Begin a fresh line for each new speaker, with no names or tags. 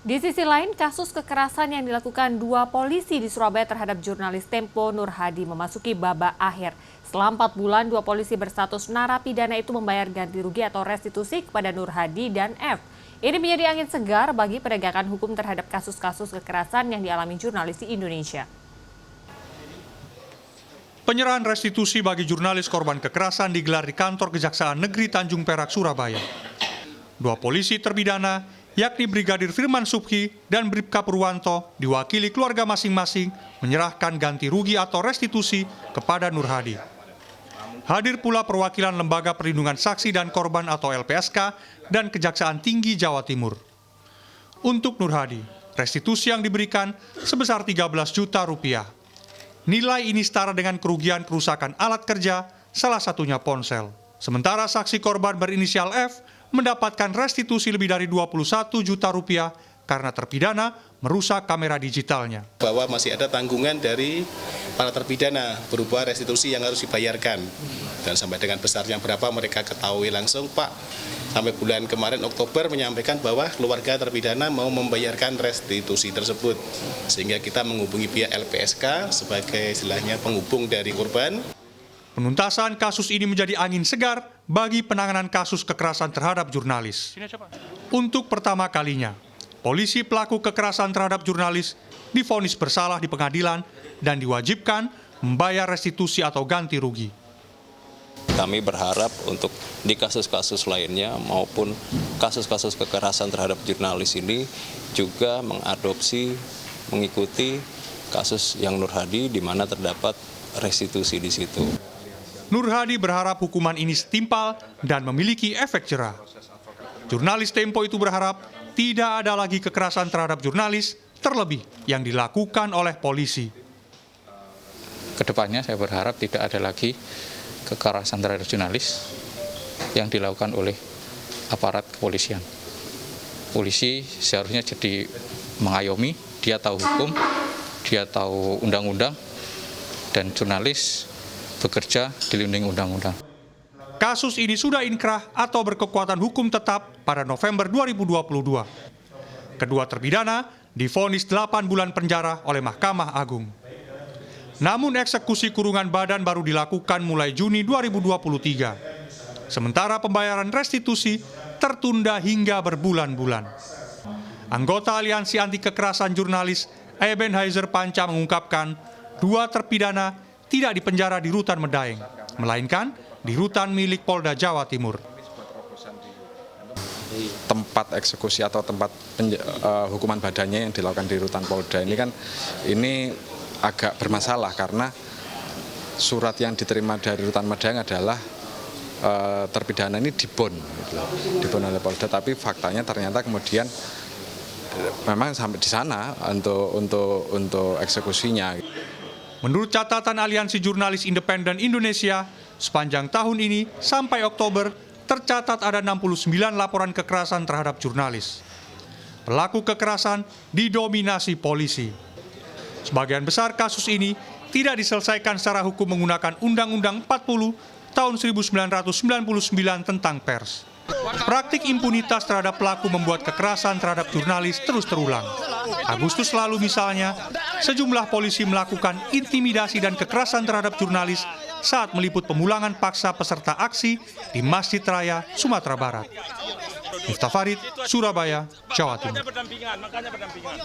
Di sisi lain, kasus kekerasan yang dilakukan dua polisi di Surabaya terhadap jurnalis Tempo Nur Hadi memasuki babak akhir. Setelah 4 bulan, dua polisi berstatus narapidana itu membayar ganti rugi atau restitusi kepada Nur Hadi dan F. Ini menjadi angin segar bagi penegakan hukum terhadap kasus-kasus kekerasan yang dialami jurnalis di Indonesia.
Penyerahan restitusi bagi jurnalis korban kekerasan digelar di kantor Kejaksaan Negeri Tanjung Perak, Surabaya. Dua polisi terpidana, yakni Brigadir Firman Subhi dan Bribka Purwanto, diwakili keluarga masing-masing menyerahkan ganti rugi atau restitusi kepada Nur Hadi. Hadir pula perwakilan Lembaga Perlindungan Saksi dan Korban atau LPSK dan Kejaksaan Tinggi Jawa Timur. Untuk Nur Hadi, restitusi yang diberikan sebesar 13 juta rupiah. Nilai ini setara dengan kerugian kerusakan alat kerja, salah satunya ponsel. Sementara saksi korban berinisial F mendapatkan restitusi lebih dari 21 juta rupiah karena terpidana merusak kamera digitalnya.
Bahwa masih ada tanggungan dari para terpidana berupa restitusi yang harus dibayarkan. Dan sampai dengan besarnya berapa mereka ketahui langsung, Pak. Sampai bulan kemarin Oktober menyampaikan bahwa keluarga terpidana mau membayarkan restitusi tersebut. Sehingga kita menghubungi pihak LPSK sebagai istilahnya penghubung dari korban.
Penuntasan kasus ini menjadi angin segar bagi penanganan kasus kekerasan terhadap jurnalis. Untuk pertama kalinya, polisi pelaku kekerasan terhadap jurnalis divonis bersalah di pengadilan dan diwajibkan membayar restitusi atau ganti rugi.
Kami berharap untuk di kasus-kasus lainnya maupun kasus-kasus kekerasan terhadap jurnalis ini juga mengadopsi, mengikuti kasus yang Nur Hadi di mana terdapat restitusi di situ.
Nur Hadi berharap hukuman ini setimpal dan memiliki efek jera. Jurnalis Tempo itu berharap tidak ada lagi kekerasan terhadap jurnalis, terlebih yang dilakukan oleh polisi.
Kedepannya saya berharap tidak ada lagi kekerasan terhadap jurnalis yang dilakukan oleh aparat kepolisian. Polisi seharusnya jadi mengayomi, dia tahu hukum, dia tahu undang-undang, dan jurnalis bekerja dilindungi undang-undang.
Kasus ini sudah inkrah atau berkekuatan hukum tetap pada November 2022. Kedua terpidana divonis 8 bulan penjara oleh Mahkamah Agung. Namun eksekusi kurungan badan baru dilakukan mulai Juni 2023. Sementara pembayaran restitusi tertunda hingga berbulan-bulan. Anggota Aliansi Anti Kekerasan Jurnalis Ebenezer Panca mengungkapkan, dua terpidana tidak dipenjara di Rutan Medaeng, melainkan di rutan milik Polda Jawa Timur.
Tempat eksekusi atau tempat hukuman badannya yang dilakukan di rutan Polda ini agak bermasalah karena surat yang diterima dari Rutan Medaeng adalah terpidana ini dibon oleh Polda, tapi faktanya ternyata kemudian memang sampai di sana untuk eksekusinya.
Menurut catatan Aliansi Jurnalis Independen Indonesia, sepanjang tahun ini sampai Oktober tercatat ada 69 laporan kekerasan terhadap jurnalis. Pelaku kekerasan didominasi polisi. Sebagian besar kasus ini tidak diselesaikan secara hukum menggunakan Undang-Undang 40 tahun 1999 tentang pers. Praktik impunitas terhadap pelaku membuat kekerasan terhadap jurnalis terus terulang. Agustus lalu misalnya, sejumlah polisi melakukan intimidasi dan kekerasan terhadap jurnalis saat meliput pemulangan paksa peserta aksi di Masjid Raya, Sumatera Barat. Miftah Farid, Surabaya, Jawa Timur.